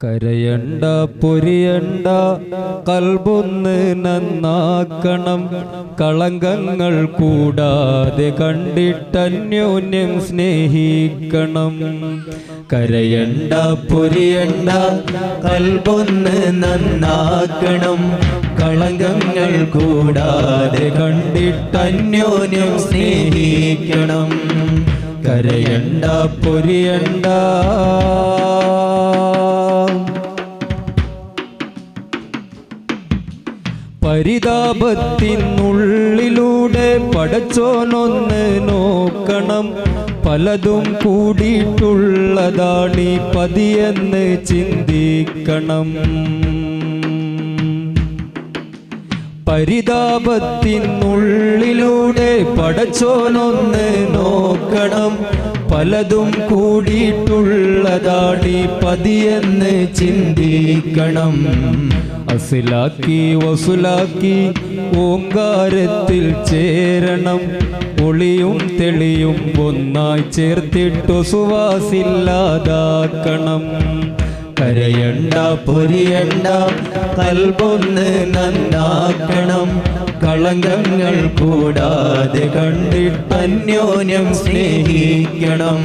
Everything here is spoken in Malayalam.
കരയണ്ട പൊരിയണ്ട കൽബൊന്ന് നന്നാക്കണം, കളങ്കങ്ങൾ കൂടാതെ കണ്ടിട്ടന്യോന്യം സ്നേഹിക്കണം. കരയണ്ട പൊരിയണ്ട കൽബൊന്ന് നന്നാക്കണം, കളങ്കങ്ങൾ കൂടാതെ കണ്ടിട്ടന്യോന്യം സ്നേഹിക്കണം. കരയണ്ട പൊരിയണ്ട പരിതാപത്തിനുള്ളിലൂടെ പടച്ചോനൊന്ന് നോക്കണം, പലതും കൂടിയിട്ടുള്ളതാണീ പതിയെന്ന് ചിന്തിക്കണം. പരിതാപത്തിനുള്ളിലൂടെ പടച്ചോനൊന്ന് നോക്കണം, പലതും കൂടിയിട്ടുള്ളതാണീ പതിയെന്ന് ചിന്തിക്കണം. അസിലാക്കി വസുലാക്കി ഓങ്കാരത്തിൽ ചേരണം, ഒളിയും തെളിയും ഒന്നായി ചേർത്തിട്ടു സുവാസില്ലാതാക്കണം. കരയണ്ട പൊരിയണ്ട കൽബൊന്ന് നന്നാക്കണം, കളങ്കങ്ങൾ കൂടാതെ കണ്ടിട്ടന്യോന്യം സ്നേഹിക്കണം.